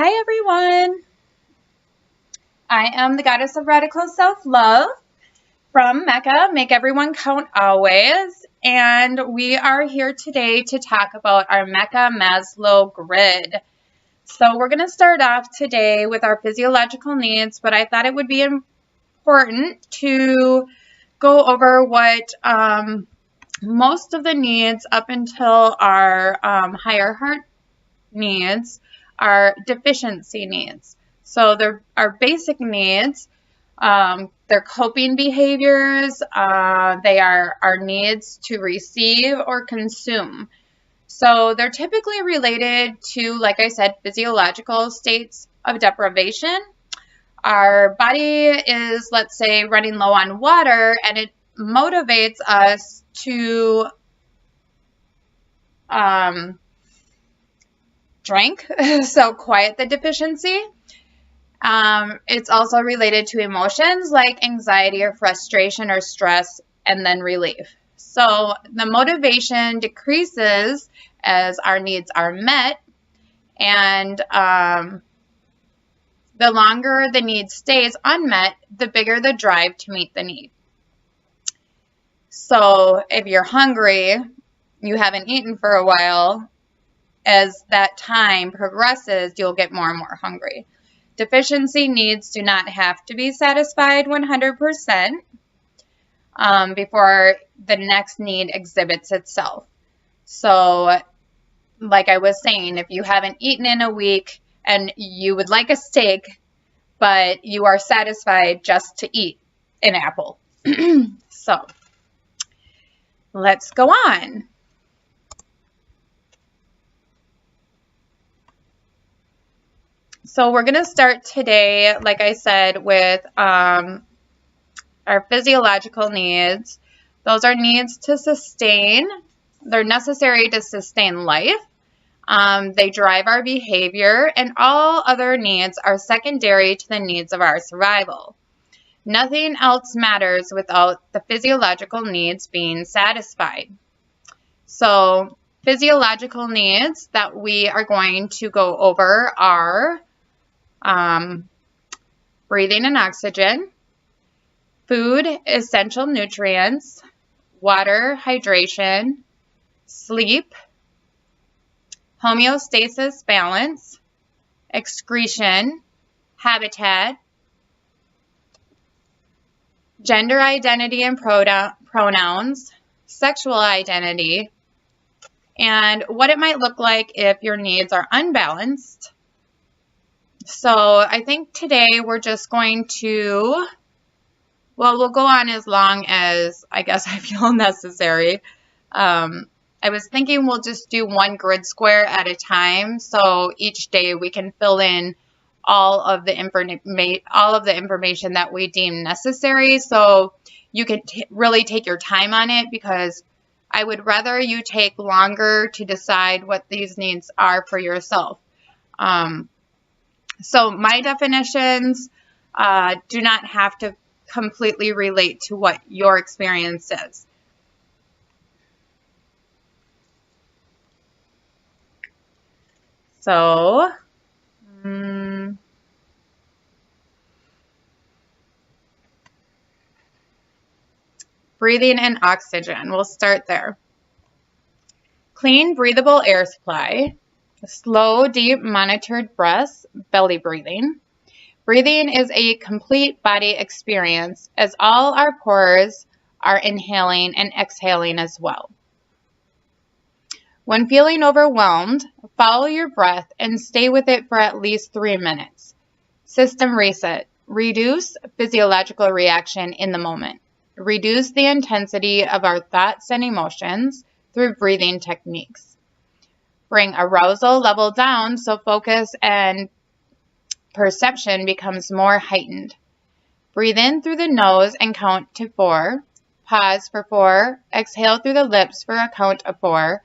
Hi everyone! I am the Goddess of Radical Self-Love from MECA, Make Everyone Count Always, and we are here today to talk about our MECA Maslow grid. So we're going to start off today with our physiological needs, but I thought it would be important to go over what most of the needs up until our higher heart needs are deficiency needs. So they're our basic needs. They're coping behaviors. They are our needs to receive or consume. So they're typically related to, like I said, physiological states of deprivation. Our body is, let's say, running low on water, and it motivates us to drink, so quiet the deficiency. It's also related to emotions like anxiety or frustration or stress, and then relief. So the motivation decreases as our needs are met, and the longer the need stays unmet, the bigger the drive to meet the need. So if you're hungry, you haven't eaten for a while, as that time progresses, you'll get more and more hungry. Deficiency needs do not have to be satisfied 100% before the next need exhibits itself. So, like I was saying, if you haven't eaten in a week and you would like a steak, but you are satisfied just to eat an apple. So, let's go on. So we're going to start today, like I said, with our physiological needs. Those are needs to sustain. They're necessary to sustain life. They drive our behavior, and all other needs are secondary to the needs of our survival. Nothing else matters without the physiological needs being satisfied. So physiological needs that we are going to go over are breathing and oxygen, food, essential nutrients, water, hydration, sleep, homeostasis, balance, excretion, habitat, gender identity and pronouns, sexual identity, and what it might look like if your needs are unbalanced. So I think today we're just going to, well, we'll go on as long as I guess I feel necessary. I was thinking we'll just do one grid square at a time, so each day we can fill in all of the information that we deem necessary. So you can really take your time on it, because I would rather you take longer to decide what these needs are for yourself. So my definitions do not have to completely relate to what your experience is. So, breathing and oxygen, we'll start there. Clean, breathable air supply. Slow, deep, monitored breaths, belly breathing. Breathing is a complete body experience, as all our pores are inhaling and exhaling as well. When feeling overwhelmed, follow your breath and stay with it for at least 3 minutes. System reset. Reduce physiological reaction in the moment. Reduce the intensity of our thoughts and emotions through breathing techniques. Bring arousal level down so focus and perception becomes more heightened. Breathe in through the nose and count to 4. Pause for 4. Exhale through the lips for a count of 4.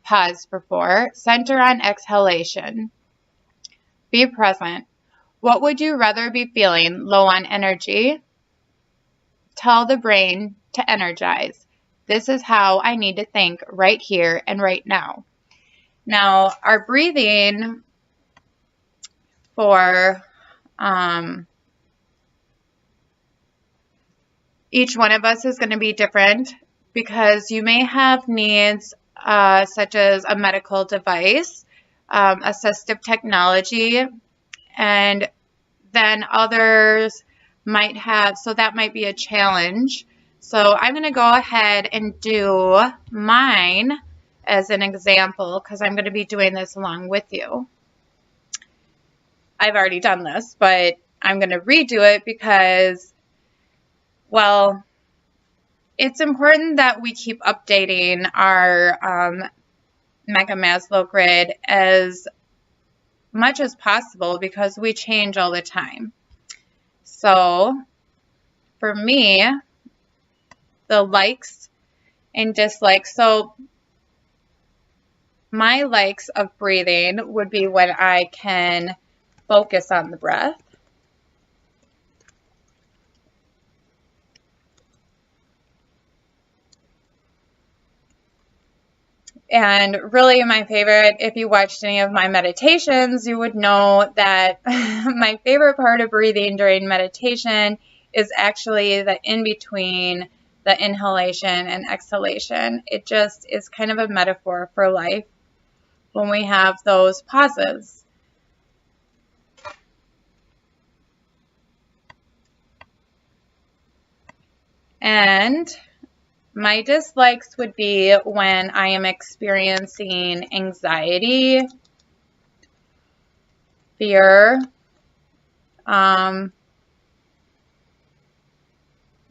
Pause for 4. Center on exhalation. Be present. What would you rather be feeling? Low on energy? Tell the brain to energize. This is how I need to think right here and right now. Now, our breathing for each one of us is going to be different, because you may have needs such as a medical device, assistive technology, and then others might have, so that might be a challenge. So I'm going to go ahead and do mine as an example, because I'm going to be doing this along with you. I've already done this, but I'm going to redo it because, well, it's important that we keep updating our MECA Maslow grid as much as possible, because we change all the time. So for me, the likes and dislikes. So my likes of breathing would be when I can focus on the breath. And really my favorite, if you watched any of my meditations, you would know that my favorite part of breathing during meditation is actually the in-between, the inhalation and exhalation. It just is kind of a metaphor for life when we have those pauses. And my dislikes would be when I am experiencing anxiety, fear,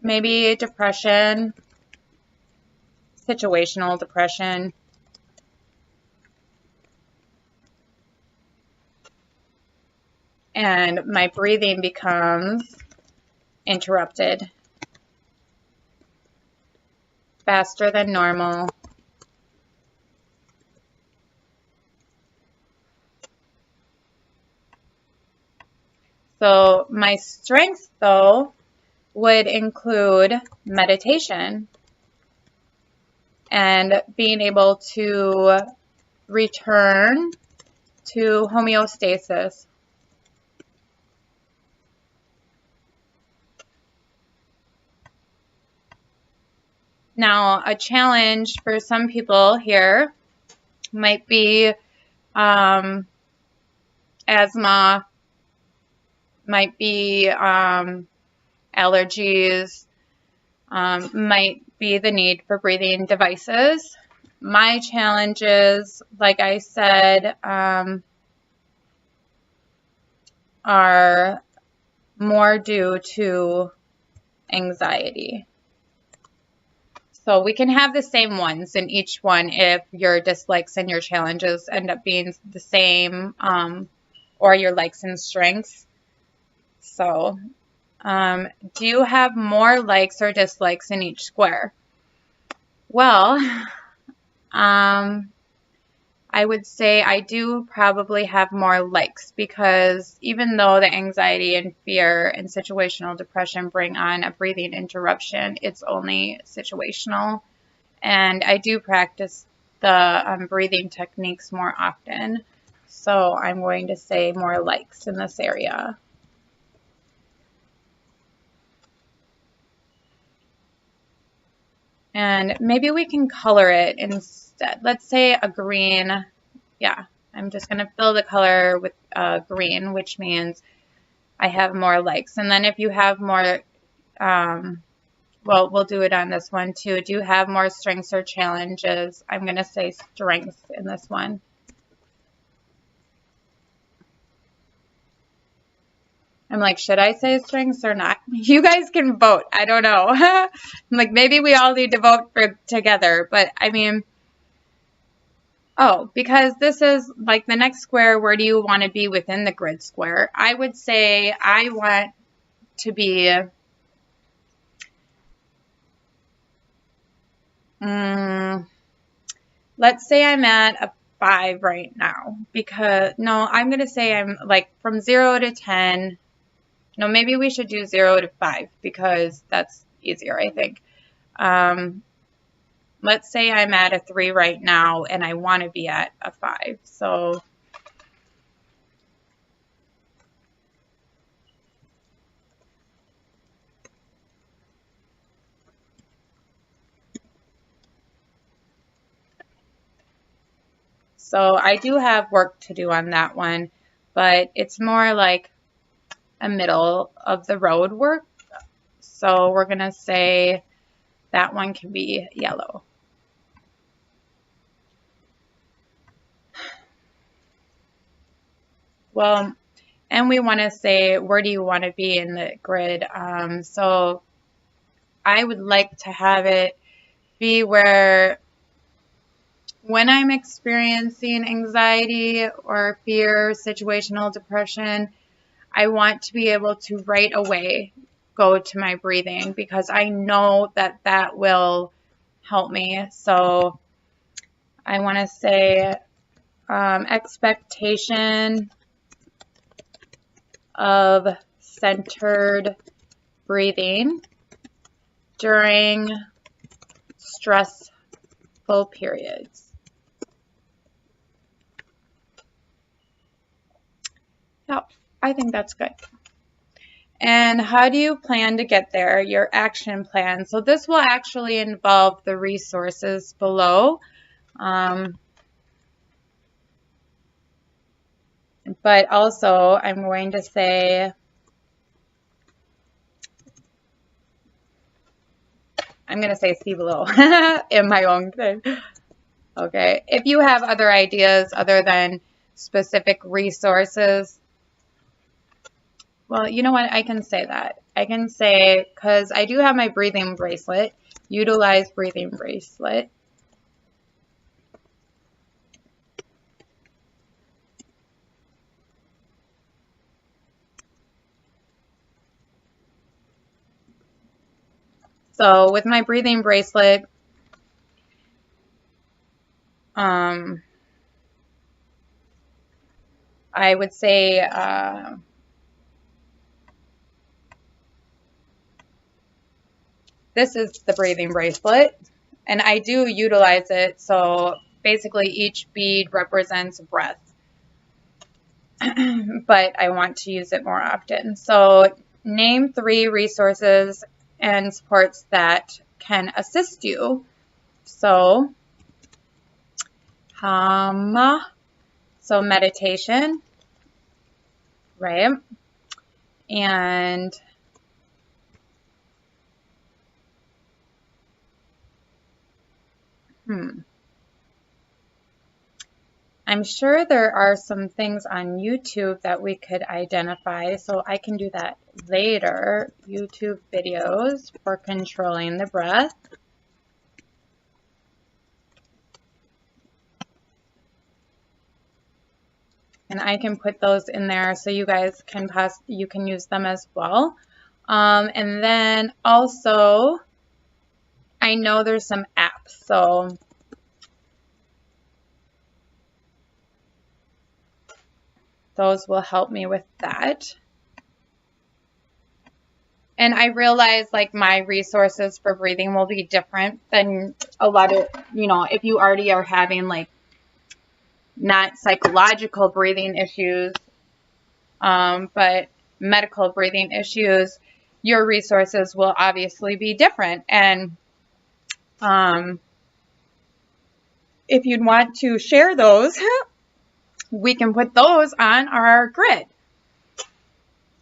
maybe depression, situational depression, and my breathing becomes interrupted, faster than normal. So my strengths, though, would include meditation and being able to return to homeostasis. Now, a challenge for some people here might be asthma, might be allergies, might be the need for breathing devices. My challenges, like I said, are more due to anxiety. So we can have the same ones in each one if your dislikes and your challenges end up being the same, or your likes and strengths. So do you have more likes or dislikes in each square? Well, I would say I do probably have more likes, because even though the anxiety and fear and situational depression bring on a breathing interruption, it's only situational. And I do practice the breathing techniques more often. So I'm going to say more likes in this area. And maybe we can color it instead. Let's say a green. Yeah, I'm just going to fill the color with green, which means I have more likes. And then if you have more, well, we'll do it on this one too. Do you have more strengths or challenges? I'm going to say strengths in this one. I'm like, should I say strengths or not? You guys can vote. I don't know. I'm like, maybe we all need to vote together. But I mean, oh, because this is like the next square, where do you want to be within the grid square? I would say I want to be, let's say I'm at a 5 right now. Because, no, I'm going to say I'm like from 0 to 10. No, maybe we should do 0 to 5, because that's easier, I think. Let's say I'm at a 3 right now, and I want to be at a 5. So So I do have work to do on that one, but it's more like a middle of the road work. So we're going to say that one can be yellow. Well, and we want to say, where do you want to be in the grid? So I would like to have it be where when I'm experiencing anxiety or fear, situational depression, I want to be able to right away go to my breathing because I know that that will help me. So I want to say expectation of centered breathing during stressful periods. Yep, I think that's good. And how do you plan to get there? Your action plan. So this will actually involve the resources below. But also I'm going to say, see below in my own thing. Okay, if you have other ideas other than specific resources, well, you know what? I can say that. I can say, because I do have my breathing bracelet, utilize breathing bracelet. So with my breathing bracelet, I would say this is the breathing bracelet, and I do utilize it. So basically each bead represents a breath, but I want to use it more often. So name 3 resources and supports that can assist you. So so meditation, right? And I'm sure there are some things on YouTube that we could identify, so I can do that later. YouTube videos for controlling the breath. And I can put those in there so you guys can use them as well. And then also, I know there's some apps, so those will help me with that. And I realize like my resources for breathing will be different than a lot of, if you already are having like not psychological breathing issues, but medical breathing issues, your resources will obviously be different. And if you'd want to share those, we can put those on our grid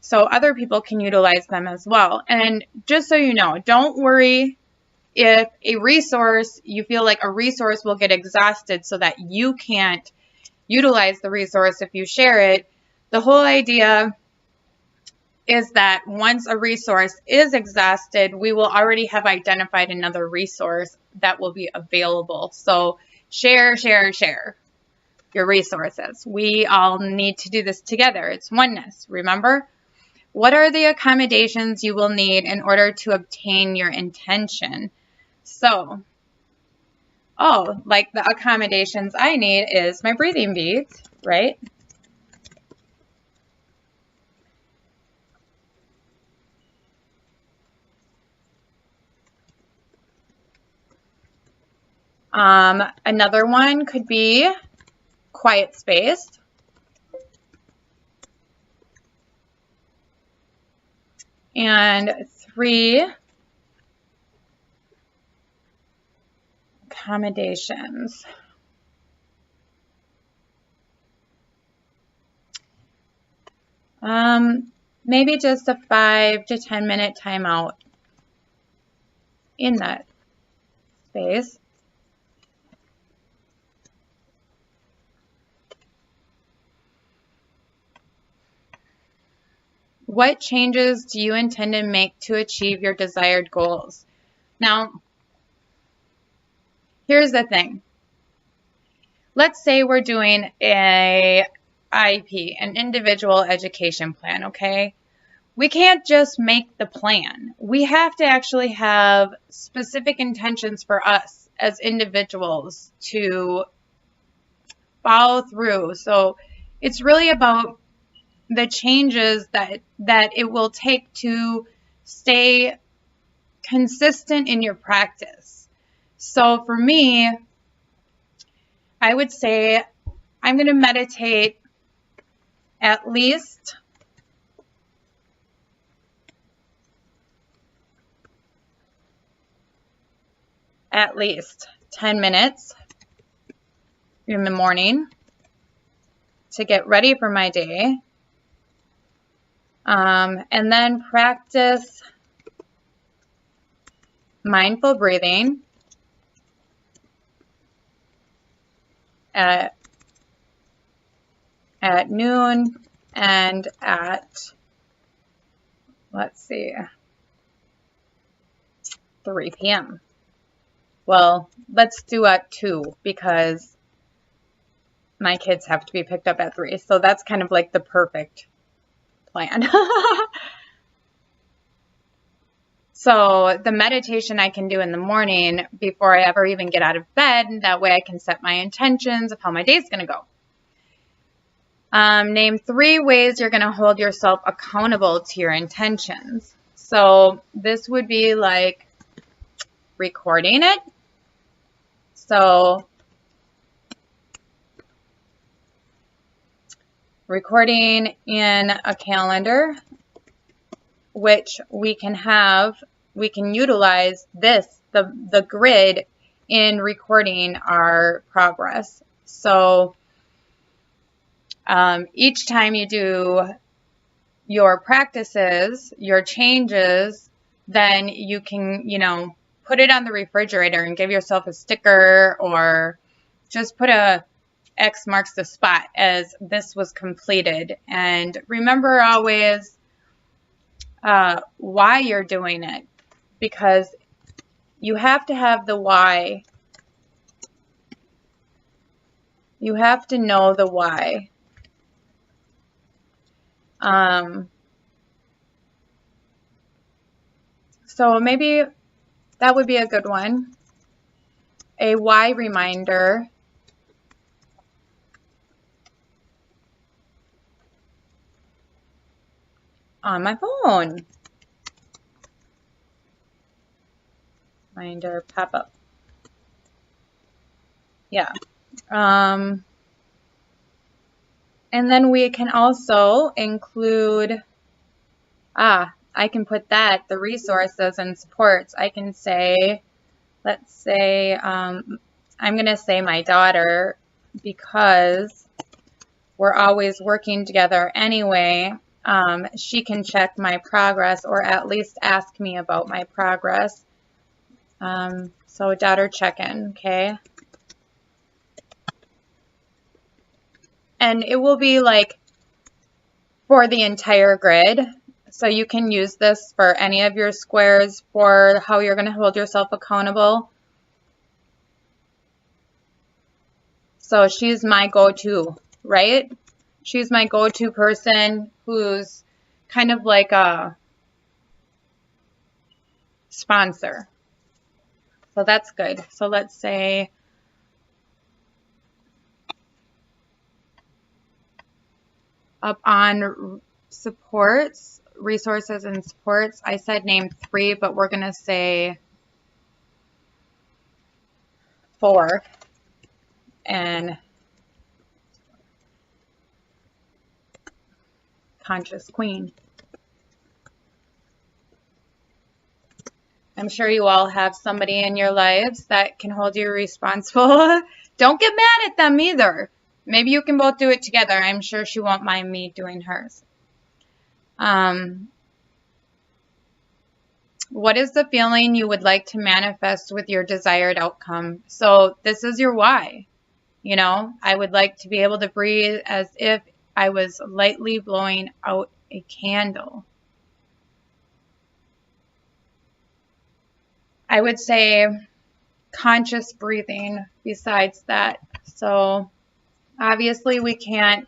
so other people can utilize them as well. And just so you know, don't worry if you feel like a resource will get exhausted so that you can't utilize the resource if you share it. The whole idea is that once a resource is exhausted, we will already have identified another resource that will be available. So share your resources. We all need to do this together. It's oneness, remember? What are the accommodations you will need in order to obtain your intention? So, like the accommodations I need is my breathing beads, right? Another one could be quiet space. And 3, accommodations. Maybe just a 5 to 10 minute timeout in that space. What changes do you intend to make to achieve your desired goals? Now, here's the thing. Let's say we're doing a IEP, an individual education plan, okay? We can't just make the plan. We have to actually have specific intentions for us as individuals to follow through. So it's really about the changes that it will take to stay consistent in your practice. So for me, I would say I'm going to meditate at least at least 10 minutes in the morning to get ready for my day. And then practice mindful breathing at noon and at, let's see, 3 p.m. Well, let's do at 2 because my kids have to be picked up at 3. So that's kind of like the perfect plan. So the meditation I can do in the morning before I ever even get out of bed, and that way I can set my intentions of how my day's going to go. Name 3 ways you're going to hold yourself accountable to your intentions. So this would be like recording it. So recording in a calendar, which we can utilize the grid in recording our progress. So each time you do your practices, your changes, then you can, put it on the refrigerator and give yourself a sticker, or just put a X marks the spot as this was completed. And remember always why you're doing it, because you have to have the why. You have to know the why. So maybe that would be a good one. A why reminder. On my phone. Reminder pop up. Yeah. And then we can also include, I can put the resources and supports. I can say, let's say, I'm going to say my daughter, because we're always working together anyway. She can check my progress, or at least ask me about my progress. So daughter check-in, okay? And it will be like for the entire grid. So you can use this for any of your squares for how you're going to hold yourself accountable. So she's my go-to, right? She's my go-to person who's kind of like a sponsor. So that's good. So let's say up on supports, resources and supports, I said name 3, but we're going to say 4. And conscious queen. I'm sure you all have somebody in your lives that can hold you responsible. Don't get mad at them either. Maybe you can both do it together. I'm sure she won't mind me doing hers. What is the feeling you would like to manifest with your desired outcome? So this is your why. You know, I would like to be able to breathe as if I was lightly blowing out a candle. I would say conscious breathing besides that. So obviously we can't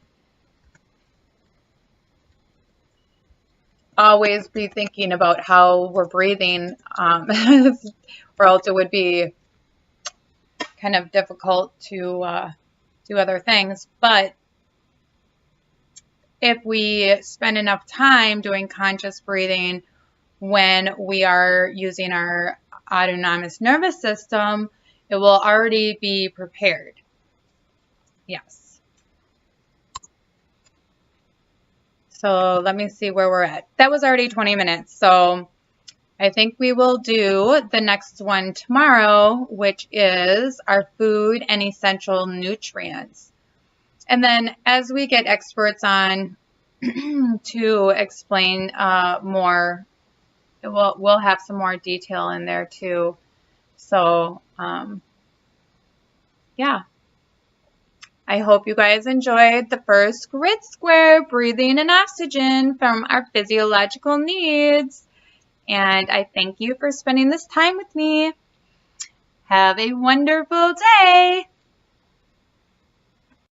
always be thinking about how we're breathing, or else it would be kind of difficult to do other things. But if we spend enough time doing conscious breathing when we are using our autonomous nervous system, it will already be prepared. Yes. So let me see where we're at. That was already 20 minutes. So I think we will do the next one tomorrow, which is our food and essential nutrients. And then as we get experts on to explain more, we'll have some more detail in there too. So yeah. I hope you guys enjoyed the first grid square, breathing and oxygen from our physiological needs. And I thank you for spending this time with me. Have a wonderful day.